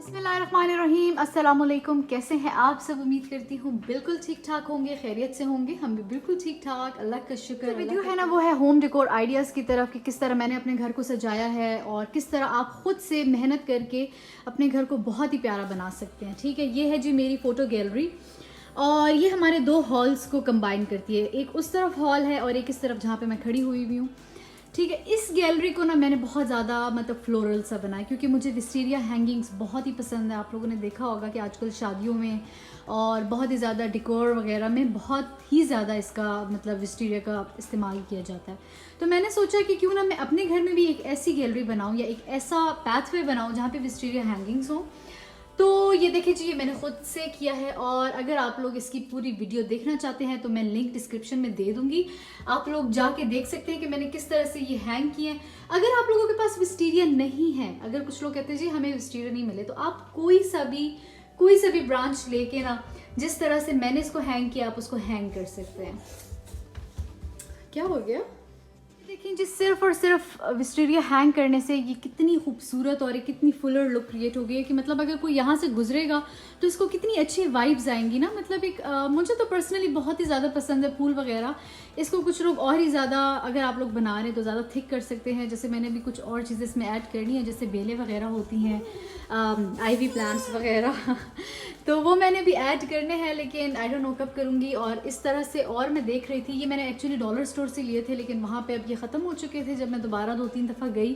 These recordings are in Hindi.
बिस्मिल्लाहिर्रहमानिर्रहीम, अस्सलाम वालेकुम। कैसे हैं आप सब? उम्मीद करती हूँ बिल्कुल ठीक ठाक होंगे, खैरियत से होंगे। हम भी बिल्कुल ठीक ठाक, अल्लाह का शुक्र। वीडियो है ना वो है होम डेकोर आइडियाज़ की तरफ कि किस तरह मैंने अपने घर को सजाया है और किस तरह आप खुद से मेहनत करके अपने घर को बहुत ही प्यारा बना सकते हैं। ठीक है, ये है जी मेरी फ़ोटो गैलरी और ये हमारे दो हॉल्स को कंबाइन करती है। एक उस तरफ हॉल है और एक इस तरफ जहाँ पे मैं खड़ी हुई भी हूँ। ठीक है, इस गैलरी को ना मैंने बहुत ज़्यादा मतलब फ्लोरल सा बनाया क्योंकि मुझे विस्टीरिया हैंगिंग्स बहुत ही पसंद है। आप लोगों ने देखा होगा कि आजकल शादियों में और बहुत ही ज़्यादा डेकोर वगैरह में बहुत ही ज़्यादा इसका मतलब विस्टीरिया का इस्तेमाल किया जाता है। तो मैंने सोचा कि क्यों ना मैं अपने घर में भी एक ऐसी गैलरी बनाऊँ या एक ऐसा पैथवे बनाऊँ जहाँ पे विस्टीरिया हैंगिंग्स हों। तो ये देखिए जी, ये मैंने खुद से किया है और अगर आप लोग इसकी पूरी वीडियो देखना चाहते हैं तो मैं लिंक डिस्क्रिप्शन में दे दूंगी। आप लोग जाके देख सकते हैं कि मैंने किस तरह से ये हैंग किए हैं। अगर आप लोगों के पास विस्टीरिया नहीं है, अगर कुछ लोग कहते हैं जी हमें विस्टीरिया नहीं मिले, तो आप कोई सा भी ब्रांच लेके ना जिस तरह से मैंने इसको हैंग किया आप उसको हैंग कर सकते हैं। क्या हो गया? देखिए जी, सिर्फ और सिर्फ विस्टीरिया हैंग करने से ये कितनी खूबसूरत और कितनी फुलर लुक क्रिएट हो गई है कि मतलब अगर कोई यहाँ से गुजरेगा तो इसको कितनी अच्छी वाइब्स आएंगी ना। मतलब एक मुझे तो पर्सनली बहुत ही ज़्यादा पसंद है फूल वगैरह। इसको कुछ लोग और ही ज़्यादा अगर आप लोग बना रहे हैं तो ज़्यादा थिक कर सकते हैं। जैसे मैंने भी कुछ और चीज़ें इसमें ऐड करनी है, जैसे बेलें वगैरह होती हैं, आईवी प्लांट्स वगैरह तो वो मैंने भी ऐड करने हैं, लेकिन आई डोंट नो कब करूँगी। और इस तरह से और मैं देख रही थी, ये मैंने एक्चुअली डॉलर स्टोर से लिए थे लेकिन वहाँ पे अब ये ख़त्म हो चुके थे जब मैं दोबारा 2-3 दफ़ा गई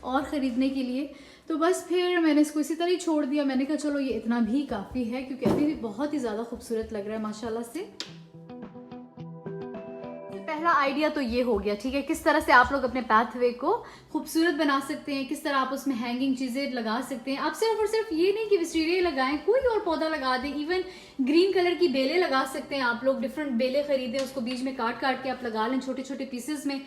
और ख़रीदने के लिए। तो बस फिर मैंने इसको इसी तरह ही छोड़ दिया। मैंने कहा चलो ये इतना भी काफ़ी है क्योंकि अभी भी बहुत ही ज़्यादा खूबसूरत लग रहा है माशाल्लाह से। पहला आइडिया तो ये हो गया। ठीक है, किस तरह से आप लोग अपने पाथवे को खूबसूरत बना सकते हैं, किस तरह आप उसमें हैंगिंग चीज़ें लगा सकते हैं। आप सिर्फ और सिर्फ ये नहीं कि विस्टीरिया लगाएं, कोई और पौधा लगा दें। इवन ग्रीन कलर की बेलें लगा सकते हैं आप लोग। डिफरेंट बेलें खरीदें, उसको बीच में काट काट के आप लगा लें छोटे छोटे पीसेस में।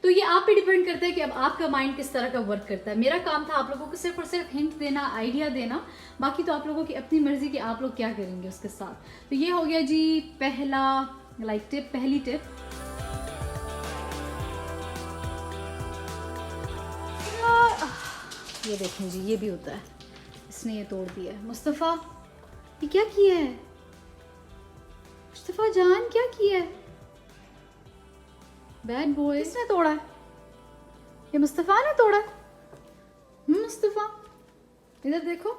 तो ये आप पे डिपेंड करता है कि अब आपका माइंड किस तरह का वर्क करता है। मेरा काम था आप लोगों को सिर्फ और सिर्फ हिंट देना, आइडिया देना, बाकी तो आप लोगों की अपनी मर्जी कि आप लोग क्या करेंगे उसके साथ। तो ये हो गया जी पहला पहली टिप। ये देखें जी, ये भी होता है, इसने ये तोड़ दिया है। मुस्तफ़ा ये क्या किया है? मुस्तफ़ा जान क्या किया है? बैड बॉय, किसने तोड़ा है? ये मुस्तफ़ा ने तोड़ा है। मुस्तफ़ा इधर देखो,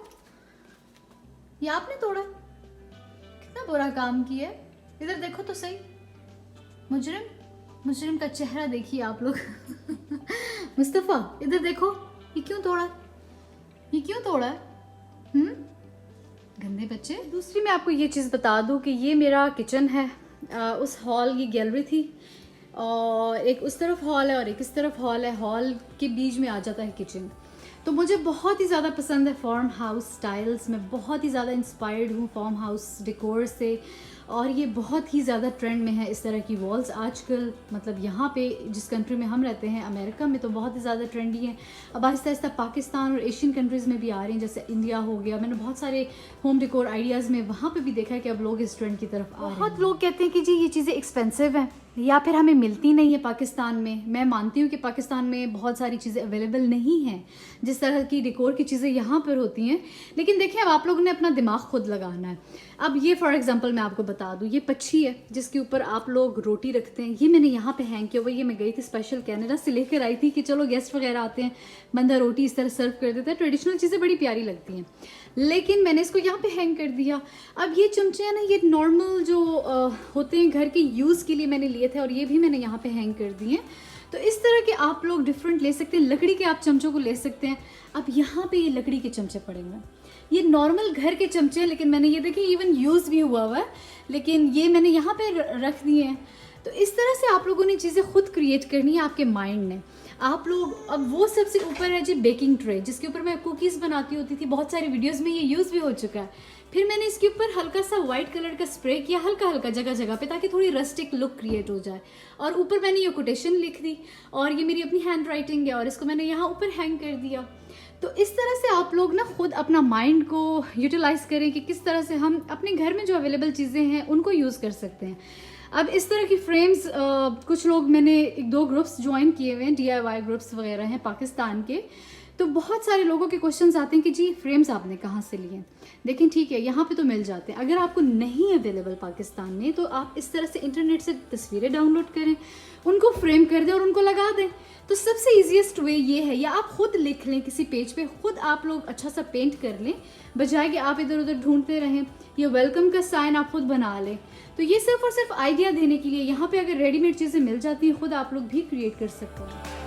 ये आपने तोड़ा है। कितना बुरा काम किया है। इधर देखो तो सही, मुजरिम का चेहरा देखिए आप लोग मुस्तफ़ा इधर देखो, ये क्यों तोड़ा? ये क्यों तोड़ा है? गंदे बच्चे। दूसरी मैं आपको ये चीज़ बता दूं कि ये मेरा किचन है। उस हॉल की गैलरी थी और एक उस तरफ हॉल है और एक इस तरफ हॉल है। हॉल के बीच में आ जाता है किचन। तो मुझे बहुत ही ज़्यादा पसंद है फार्म हाउस स्टाइल्स। मैं बहुत ही ज़्यादा इंस्पायर्ड हूँ फार्म हाउस डेकोर से और ये बहुत ही ज़्यादा ट्रेंड में है इस तरह की वॉल्स आजकल। मतलब यहाँ पे जिस कंट्री में हम रहते हैं अमेरिका में तो बहुत ही ज़्यादा ट्रेंडी है। अब आहिस्ता आहिस्ता पाकिस्तान और एशियन कंट्रीज़ में भी आ रही हैं, जैसे इंडिया हो गया। मैंने बहुत सारे होम डेकोर आइडियाज़ में वहाँ पे भी देखा है कि अब लोग इस ट्रेंड की तरफ आ रहे हैं। बहुत लोग कहते हैं कि जी ये चीज़ें एक्सपेंसिव हैं या फिर हमें मिलती नहीं है पाकिस्तान में। मैं मानती हूँ कि पाकिस्तान में बहुत सारी चीज़ें अवेलेबल नहीं हैं जिस तरह की डेकोर की चीज़ें यहाँ पर होती हैं। लेकिन देखिए, अब आप लोगों ने अपना दिमाग खुद लगाना है। अब ये फॉर एग्जांपल मैं आपको बता दूँ, ये पच्छी है जिसके ऊपर आप लोग रोटी रखते हैं। ये मैंने यहाँ पे हैंग किया हुआ। ये मैं गई थी स्पेशल कनाडा से लेकर आई थी कि चलो गेस्ट वगैरह आते हैं, बंदा रोटी इस तरह सर्व कर देता है। ट्रेडिशनल चीज़ें बड़ी प्यारी लगती हैं, लेकिन मैंने इसको यहाँ पे हैंग कर दिया। अब ये चमचे हैं ना, ये नॉर्मल जो होते हैं घर के यूज़ के लिए मैंने लिए थे और ये भी मैंने यहाँ पे हैंग कर दिए। तो इस तरह के आप लोग डिफरेंट ले सकते हैं। लकड़ी के आप चमचों को ले सकते हैं। अब यहाँ पे ये लकड़ी के चमचे पड़े हुए हैं, ये नॉर्मल घर के चमचे हैं, लेकिन मैंने ये देखिए इवन यूज़ भी हुआ है, लेकिन ये मैंने यहाँ पे रख दिए हैं। तो इस तरह से आप लोगों ने चीज़ें खुद क्रिएट करनी है आपके माइंड ने। आप लोग अब वो सबसे ऊपर है जी बेकिंग ट्रे, जिसके ऊपर मैं कुकीज़ बनाती होती थी। बहुत सारी वीडियोस में ये यूज़ भी हो चुका है। फिर मैंने इसके ऊपर हल्का सा वाइट कलर का स्प्रे किया, हल्का हल्का जगह जगह पे, ताकि थोड़ी रस्टिक लुक क्रिएट हो जाए। और ऊपर मैंने ये कोटेशन लिख दी और ये मेरी अपनी हैंड राइटिंग है और इसको मैंने यहाँ ऊपर हैंग कर दिया। तो इस तरह से आप लोग ना खुद अपना माइंड को यूटिलाइज करें कि किस तरह से हम अपने घर में जो अवेलेबल चीज़ें हैं उनको यूज़ कर सकते हैं। अब इस तरह की फ्रेम्स कुछ लोग, मैंने 1-2 ग्रुप्स ज्वाइन किए हुए हैं, DIY ग्रुप्स वगैरह हैं पाकिस्तान के, तो बहुत सारे लोगों के क्वेश्चंस आते हैं कि जी फ्रेम्स आपने कहाँ से लिए। लेकिन ठीक है, यहाँ पे तो मिल जाते हैं। अगर आपको नहीं अवेलेबल पाकिस्तान में, तो आप इस तरह से इंटरनेट से तस्वीरें डाउनलोड करें, उनको फ्रेम कर दें और उनको लगा दें। तो सबसे ईजीएस्ट वे ये है, या आप खुद लिख लें किसी पेज पे, खुद आप लोग अच्छा सा पेंट कर लें, बजाय कि आप इधर उधर ढूंढते रहें। या वेलकम का साइन आप खुद बना लें। तो ये सिर्फ और सिर्फ आइडिया देने के लिए, यहाँ पे अगर रेडीमेड चीज़ें मिल जाती हैं, खुद आप लोग भी क्रिएट कर सकते हैं।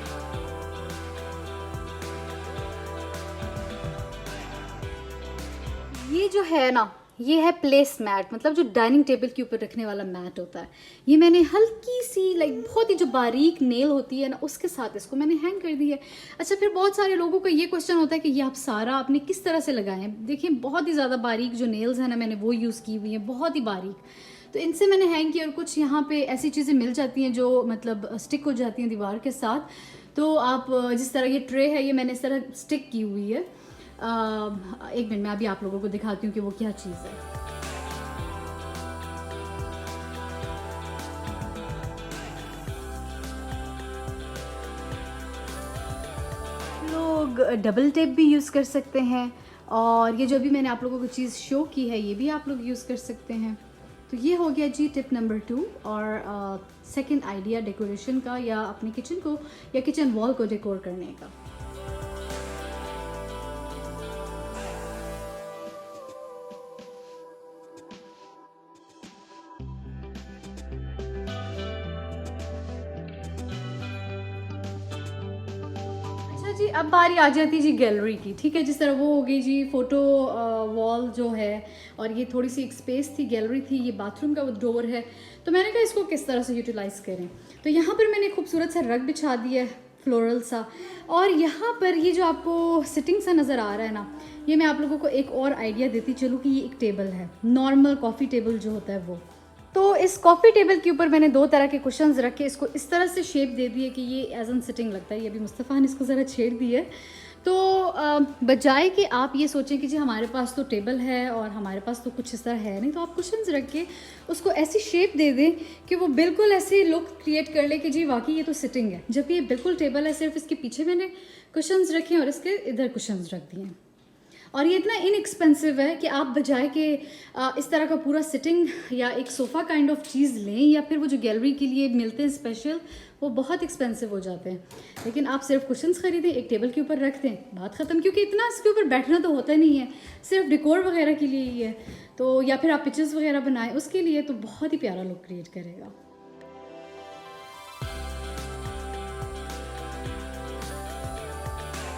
ये जो है ना, ये है प्लेस मैट, मतलब जो डाइनिंग टेबल के ऊपर रखने वाला मैट होता है। ये मैंने हल्की सी बहुत ही जो बारीक नेल होती है ना, उसके साथ इसको मैंने हैंग कर दी है। अच्छा, फिर बहुत सारे लोगों का ये क्वेश्चन होता है कि ये आप सारा आपने किस तरह से लगाए हैं। देखिए, बहुत ही ज़्यादा बारीक जो नेल्स हैं ना, मैंने वो यूज़ की हुई है, बहुत ही बारीक। तो इनसे मैंने हैंग किया। और कुछ यहाँ पे ऐसी चीज़ें मिल जाती हैं जो मतलब स्टिक हो जाती हैं दीवार के साथ। तो आप जिस तरह ये ट्रे है, ये मैंने इस तरह स्टिक की हुई है। एक मिनट में अभी आप लोगों को दिखाती हूँ कि वो क्या चीज़ है। लोग डबल टेप भी यूज़ कर सकते हैं, और ये जो भी मैंने आप लोगों को चीज़ शो की है, ये भी आप लोग यूज़ कर सकते हैं। तो ये हो गया जी टिप नंबर 2। और सेकंड आइडिया डेकोरेशन का, या अपने किचन को या किचन वॉल को डेकोर करने का। जी अब बारी आ जाती जी गैलरी की। ठीक है, जिस तरह वो हो गई जी फ़ोटो वॉल जो है, और ये थोड़ी सी एक स्पेस थी, गैलरी थी, ये बाथरूम का वो डोर है। तो मैंने कहा इसको किस तरह से यूटिलाइज़ करें। तो यहाँ पर मैंने खूबसूरत सा रग बिछा दिया है, फ्लोरल सा। और यहाँ पर ये जो आपको सिटिंग सा नज़र आ रहा है ना, ये मैं आप लोगों को एक और आइडिया देती चलूँ कि ये एक टेबल है, नॉर्मल कॉफ़ी टेबल जो होता है वो। तो इस कॉफ़ी टेबल के ऊपर मैंने 2 तरह के कुशन्स रखे, इसको इस तरह से शेप दे दी है कि ये एज एन सिटिंग लगता है। ये भी मुस्तफ़ा ने इसको ज़रा छेड़ दी है। तो बजाय कि आप ये सोचें कि जी हमारे पास तो टेबल है और हमारे पास तो कुछ इस तरह है नहीं, तो आप कुशन्स रख के उसको ऐसी शेप दे दें कि वो बिल्कुल ऐसी लुक क्रिएट कर ले कि जी वाकई ये तो सिटिंग है, जबकि ये बिल्कुल टेबल है। सिर्फ इसके पीछे मैंने कुशन्स रखे हैं और इसके इधर कुशन्स रख दिए हैं। और ये इतना इनएक्सपेंसिव है कि आप बजाय के इस तरह का पूरा सिटिंग या एक सोफ़ा काइंड ऑफ चीज़ लें, या फिर वो जो गैलरी के लिए मिलते हैं स्पेशल, वो बहुत एक्सपेंसिव हो जाते हैं। लेकिन आप सिर्फ कुशन्स खरीदें, एक टेबल के ऊपर रख दें, बात ख़त्म। क्योंकि इतना इसके ऊपर बैठना तो होता नहीं है, सिर्फ डेकोर वगैरह के लिए ही है। तो या फिर आप पिक्चर्स वगैरह बनाएं उसके लिए, तो बहुत ही प्यारा लुक क्रिएट करेगा।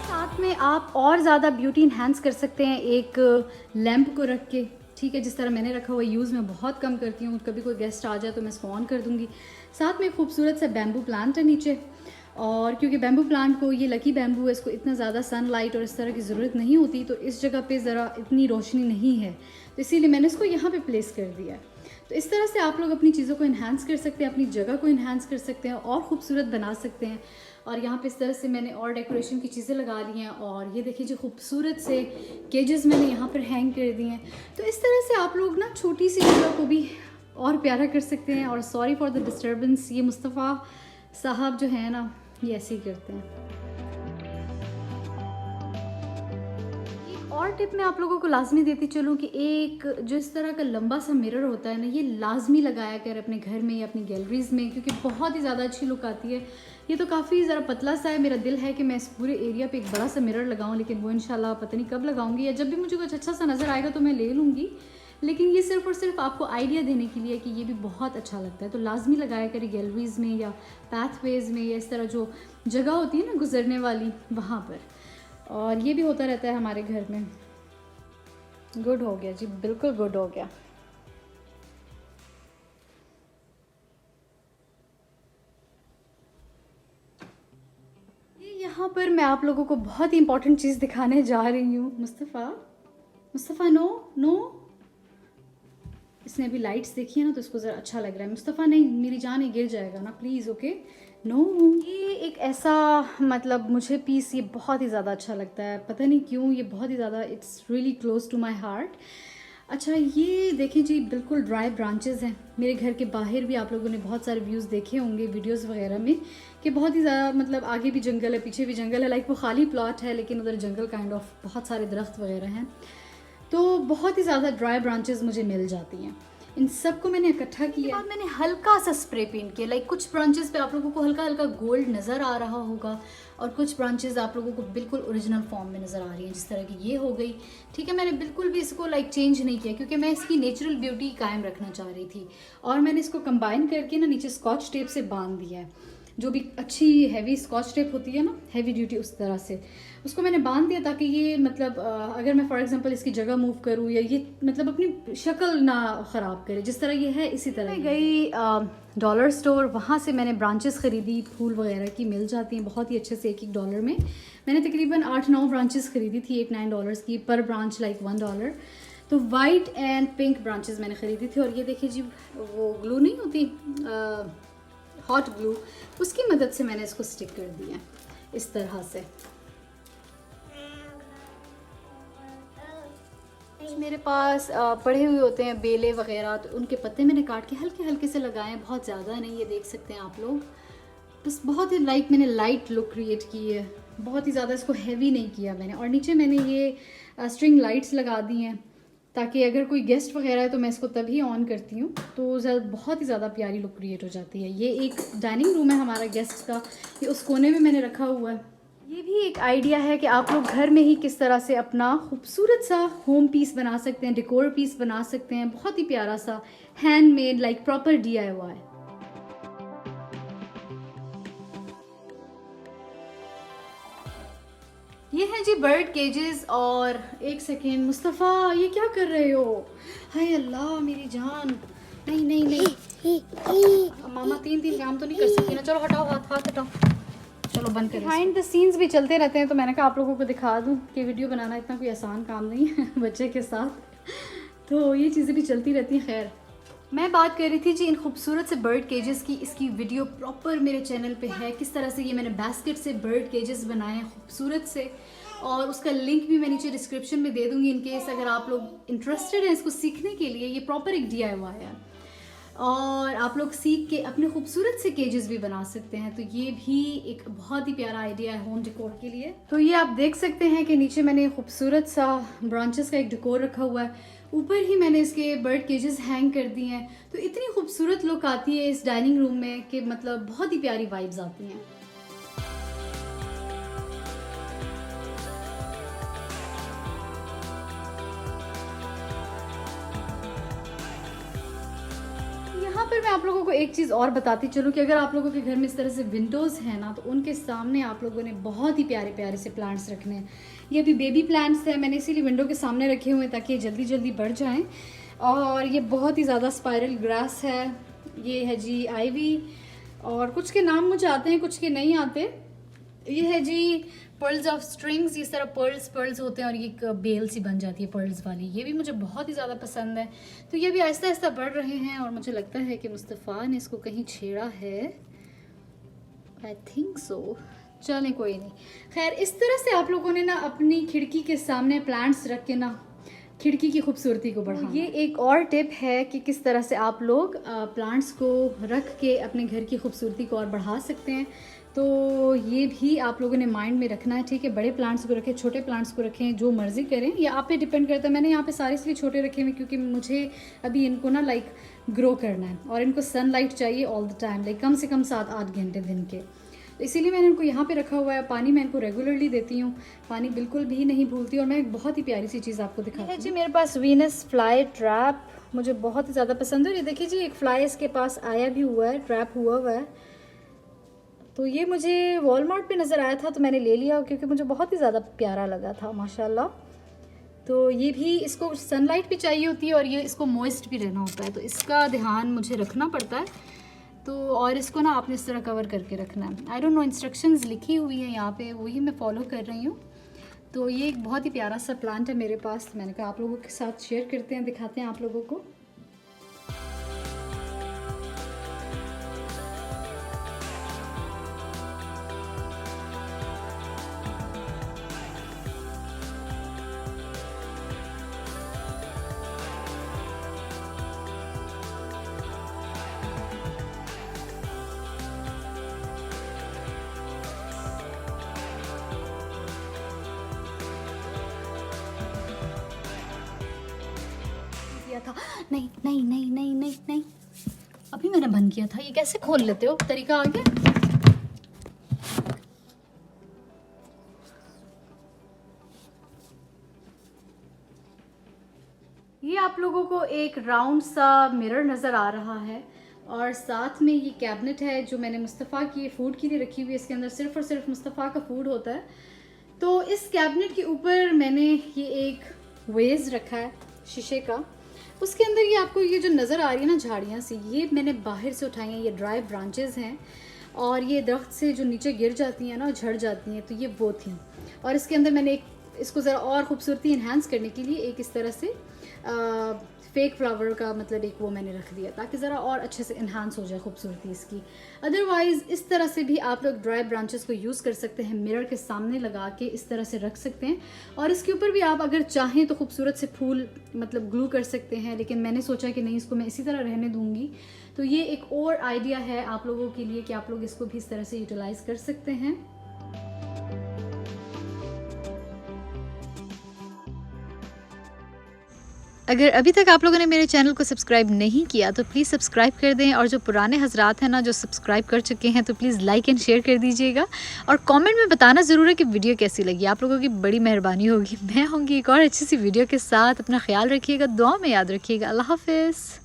साथ में आप और ज़्यादा ब्यूटी इन्हांस कर सकते हैं एक लैंप को रख के। ठीक है, जिस तरह मैंने रखा हुआ यूज़ मैं बहुत कम करती हूँ, कभी कोई गेस्ट आ जाए तो मैं इसको ऑन कर दूँगी। साथ में खूबसूरत सा बैम्बू प्लांट है नीचे, और क्योंकि बैम्बू प्लांट को, ये लकी बैम्बू है, इसको इतना ज़्यादा सनलाइट और इस तरह की ज़रूरत नहीं होती, तो इस जगह पे ज़रा इतनी रोशनी नहीं है, तो इसीलिए मैंने इसको यहाँ पे प्लेस कर दिया है। तो इस तरह से आप लोग अपनी चीज़ों को इन्हांस कर सकते हैं, अपनी जगह को इन्हांस कर सकते हैं और ख़ूबसूरत बना सकते हैं। और यहाँ पे इस तरह से मैंने और डेकोरेशन की चीज़ें लगा ली हैं, और ये देखिए जो खूबसूरत से केजेस मैंने यहाँ पर हैंग कर दिए हैं। तो इस तरह से आप लोग ना छोटी सी जगह को भी और प्यारा कर सकते हैं। और सॉरी फॉर द डिस्टर्बेंस, ये मुस्तफ़ा साहब जो है ना, ये ऐसे ही करते हैं। और टिप मैं आप लोगों को लाजमी देती चलूँ कि एक जो इस तरह का लंबा सा मिरर होता है ना, ये लाजमी लगाया कर अपने घर में या अपनी गैलरीज़ में, क्योंकि बहुत ही ज़्यादा अच्छी लुक आती है। ये तो काफ़ी ज़रा पतला सा है, मेरा दिल है कि मैं इस पूरे एरिया पे एक बड़ा सा मिरर लगाऊं, लेकिन वो इंशाल्लाह पता नहीं कब लगाऊंगी, या जब भी मुझे कुछ अच्छा सा नज़र आएगा तो मैं ले लूँगी। लेकिन ये सिर्फ और सिर्फ आपको आइडिया देने के लिए कि ये भी बहुत अच्छा लगता है। तो लाजमी लगाया करें गैलरीज़ में या पाथवेज़ में, या इस तरह जो जगह होती है ना गुजरने वाली, वहाँ पर। और ये भी होता रहता है हमारे घर में। गुड हो गया जी, बिल्कुल गुड हो गया। ये यहाँ पर मैं आप लोगों को बहुत ही इंपॉर्टेंट चीज़ दिखाने जा रही हूँ। मुस्तफ़ा नो नो, इसने अभी लाइट्स देखी है ना, तो इसको ज़रा अच्छा लग रहा है। मुस्तफ़ा नहीं, मेरी जान ही गिर जाएगा ना, प्लीज़ ओके नो। ये एक ऐसा, मतलब मुझे पीस ये बहुत ही ज़्यादा अच्छा लगता है, पता नहीं क्यों, ये बहुत ही ज़्यादा, it's really close to my heart. अच्छा ये देखें जी, बिल्कुल ड्राई ब्रांचेस हैं। मेरे घर के बाहर भी आप लोगों ने बहुत सारे व्यूज़ देखे होंगे वीडियोस वगैरह में कि बहुत ही ज़्यादा मतलब आगे भी जंगल है, पीछे भी जंगल है, लाइक वो खाली प्लॉट है लेकिन उधर जंगल काइंड ऑफ बहुत सारे दरख्त वगैरह हैं। तो बहुत ही ज़्यादा ड्राई ब्रांचेस मुझे मिल जाती हैं। इन सब को मैंने इकट्ठा किया, बाद मैंने हल्का सा स्प्रे पेंट किया। लाइक कुछ ब्रांचेस पे आप लोगों को हल्का हल्का गोल्ड नज़र आ रहा होगा और कुछ ब्रांचेस आप लोगों को बिल्कुल ओरिजिनल फॉर्म में नज़र आ रही हैं, जिस तरह की ये हो गई। ठीक है, मैंने बिल्कुल भी इसको लाइक चेंज नहीं किया क्योंकि मैं इसकी नेचुरल ब्यूटी कायम रखना चाह रही थी। और मैंने इसको कंबाइन करके ना नीचे स्कॉच टेप से बांध दिया है, जो भी अच्छी हैवी स्कॉच टेप होती है ना, हैवी ड्यूटी, उस तरह से उसको मैंने बांध दिया ताकि ये मतलब अगर मैं फॉर एग्जांपल इसकी जगह मूव करूँ या ये मतलब अपनी शक्ल ना ख़राब करे, जिस तरह ये है इसी तरह। मैं गई डॉलर स्टोर, वहाँ से मैंने ब्रांचेस ख़रीदी, फूल वगैरह की मिल जाती हैं बहुत ही अच्छे से $1 में। मैंने तकरीबन 8-9 ब्रांचेस ख़रीदी थी, $8-9 की पर ब्रांच, लाइक $1। तो वाइट एंड पिंक ब्रांचेस मैंने ख़रीदी थी। और ये देखिए जी, वो ग्लू नहीं होती हॉट ग्लू, उसकी मदद से मैंने इसको स्टिक कर दिया इस तरह से। मेरे पास पड़े हुए होते हैं बेले वगैरह, तो उनके पत्ते मैंने काट के हल्के हल्के से लगाए हैं, बहुत ज़्यादा नहीं, ये देख सकते हैं आप लोग। बस बहुत ही मैंने लाइट लुक क्रिएट की है, बहुत ही ज़्यादा इसको हैवी नहीं किया मैंने। और नीचे मैंने ये स्ट्रिंग लाइट्स लगा दी हैं ताकि अगर कोई गेस्ट वगैरह है तो मैं इसको तभी ऑन करती हूँ, तो बहुत ही ज़्यादा प्यारी लुक क्रिएट हो जाती है। ये एक डाइनिंग रूम है हमारा गेस्ट का, ये उस कोने में मैंने रखा हुआ है। ये भी एक आइडिया है कि आप लोग घर में ही किस तरह से अपना खूबसूरत सा होम पीस बना सकते हैं, डेकोर पीस बना सकते हैं, बहुत ही प्यारा सा हैंडमेड, लाइक प्रॉपर DIY। ये है जी बर्ड केजेस। और एक सेकेंड मुस्तफ़ा, ये क्या कर रहे हो? हाय अल्लाह मेरी जान, नहीं नहीं नहीं मामा 3 काम तो नहीं कर सकती ना। चलो हटाओ हाथ, हाथ हटाओ, चलो बंद करें। बिहाइंड द सीन्स भी चलते रहते हैं, तो मैंने कहा आप लोगों को दिखा दूं कि वीडियो बनाना इतना कोई आसान काम नहीं है बच्चे के साथ, तो ये चीज़ें भी चलती रहती हैं। खैर, मैं बात कर रही थी जी इन खूबसूरत से बर्ड केजेस की। इसकी वीडियो प्रॉपर मेरे चैनल पे है, किस तरह से ये मैंने बास्केट से बर्ड केजेस बनाए हैं खूबसूरत से, और उसका लिंक भी मैं नीचे डिस्क्रिप्शन में दे दूँगी इन केस अगर आप लोग इंटरेस्टेड हैं इसको सीखने के लिए। ये प्रॉपर एक DIY है और आप लोग सीख के अपने खूबसूरत से केजेस भी बना सकते हैं। तो ये भी एक बहुत ही प्यारा आइडिया है होम डेकोर के लिए। तो ये आप देख सकते हैं कि नीचे मैंने खूबसूरत सा ब्रांचेस का एक डेकोर रखा हुआ है, ऊपर ही मैंने इसके बर्ड केजेस हैंग कर दिए हैं। तो इतनी खूबसूरत लुक आती है इस डाइनिंग रूम में कि मतलब बहुत ही प्यारी वाइब्स आती हैं। यहाँ पर मैं आप लोगों को एक चीज़ और बताती चलूँ कि अगर आप लोगों के घर में इस तरह से विंडोज़ हैं ना, तो उनके सामने आप लोगों ने बहुत ही प्यारे प्यारे से प्लांट्स रखने हैं। ये अभी बेबी प्लांट्स हैं, मैंने इसीलिए विंडो के सामने रखे हुए हैं ताकि ये जल्दी जल्दी बढ़ जाएं। और ये बहुत ही ज़्यादा स्पाइरल ग्रास है, ये है जी आईवी, और कुछ के नाम मुझे आते हैं कुछ के नहीं आते। ये है जी पर्ल्स ऑफ स्ट्रिंग्स, इस तरह पर्ल्स होते हैं और ये एक बेल सी बन जाती है पर्ल्स वाली, ये भी मुझे बहुत ही ज़्यादा पसंद है। तो ये भी आहिस्ता आहिस्ता बढ़ रहे हैं और मुझे लगता है कि मुस्तफ़ा ने इसको कहीं छेड़ा है, आई थिंक सो। चलें कोई नहीं, खैर इस तरह से आप लोगों ने ना अपनी खिड़की के सामने प्लांट्स रख के ना खिड़की की खूबसूरती को बढ़ाना। ये एक और टिप है कि किस तरह से आप लोग प्लांट्स को रख के अपने घर की खूबसूरती को और बढ़ा सकते हैं। तो ये भी आप लोगों ने माइंड में रखना है, ठीक है। बड़े प्लांट्स को रखें, छोटे प्लांट्स को रखें, जो मर्ज़ी करें, ये आप पे डिपेंड करता है। मैंने यहाँ पे सारे इसलिए छोटे रखे हुए क्योंकि मुझे अभी इनको ना लाइक ग्रो करना है और इनको सनलाइट चाहिए ऑल द टाइम, लाइक कम से कम 7-8 घंटे दिन के। तो इसीलिए मैंने इनको यहाँ पे रखा हुआ है। पानी मैं इनको रेगुलरली देती हूँ, पानी बिल्कुल भी नहीं भूलती। और मैं एक बहुत ही प्यारी सी चीज़ आपको दिखाती हूँ जी, मेरे पास वीनस फ्लाई ट्रैप मुझे बहुत ही ज़्यादा पसंद है। ये देखिए जी, एक फ्लाई इसके पास आया भी हुआ है, ट्रैप हुआ है। तो ये मुझे वॉलमार्ट पे नज़र आया था तो मैंने ले लिया क्योंकि मुझे बहुत ही ज़्यादा प्यारा लगा था माशाल्लाह। तो ये भी, इसको सनलाइट भी चाहिए होती है और ये इसको मॉइस्ट भी रहना होता है, तो इसका ध्यान मुझे रखना पड़ता है। तो और इसको ना आपने इस तरह कवर करके रखना है। आई डोंट नो, इंस्ट्रक्शंस लिखी हुई हैं यहाँ पे, वही मैं फॉलो कर रही हूँ। तो ये एक बहुत ही प्यारा सा प्लांट है मेरे पास, मैंने कहा आप लोगों के साथ शेयर करते हैं, दिखाते हैं आप लोगों को। नहीं नहीं नहीं नहीं नहीं नहीं, अभी मैंने बंद किया था, ये कैसे खोल लेते हो? तरीका आ गया। ये आप लोगों को एक राउंड सा मिरर नज़र आ रहा है और साथ में ये कैबिनेट है जो मैंने मुस्तफ़ा की फ़ूड के लिए रखी हुई है। इसके अंदर सिर्फ़ और सिर्फ मुस्तफ़ा का फ़ूड होता है। तो इस कैबिनेट के ऊपर मैंने ये एक वेज रखा है शीशे का। उसके अंदर ये आपको ये जो नज़र आ रही है ना झाड़ियाँ सी, ये मैंने बाहर से उठाई हैं। ये ड्राई ब्रांचेस हैं और ये दरख्त से जो नीचे गिर जाती हैं ना, झड़ जाती हैं, तो ये वो थी। और इसके अंदर मैंने एक इसको ज़रा और ख़ूबसूरती इन्हांस करने के लिए एक इस तरह से फेक फ्लावर का मतलब एक वो मैंने रख दिया ताकि ज़रा और अच्छे से इन्हांस हो जाए खूबसूरती इसकी। अदरवाइज़ इस तरह से भी आप लोग ड्राई ब्रांचेस को यूज़ कर सकते हैं, मिरर के सामने लगा के इस तरह से रख सकते हैं। और इसके ऊपर भी आप अगर चाहें तो खूबसूरत से फूल मतलब ग्लू कर सकते हैं, लेकिन मैंने सोचा कि नहीं, इसको मैं इसी तरह रहने दूँगी। तो ये एक और आइडिया है आप लोगों के लिए कि आप लोग इसको भी इस तरह से यूटिलाइज़ कर सकते हैं। अगर अभी तक आप लोगों ने मेरे चैनल को सब्सक्राइब नहीं किया तो प्लीज़ सब्सक्राइब कर दें, और जो पुराने हजरात हैं ना जो सब्सक्राइब कर चुके हैं तो प्लीज़ लाइक एंड शेयर कर दीजिएगा, और कमेंट में बताना ज़रूर है कि वीडियो कैसी लगी। आप लोगों की बड़ी मेहरबानी होगी। मैं होंगी एक और अच्छी सी वीडियो के साथ। अपना ख्याल रखिएगा, दुआ में याद रखिएगा। अल्लाह हाफ़िज़।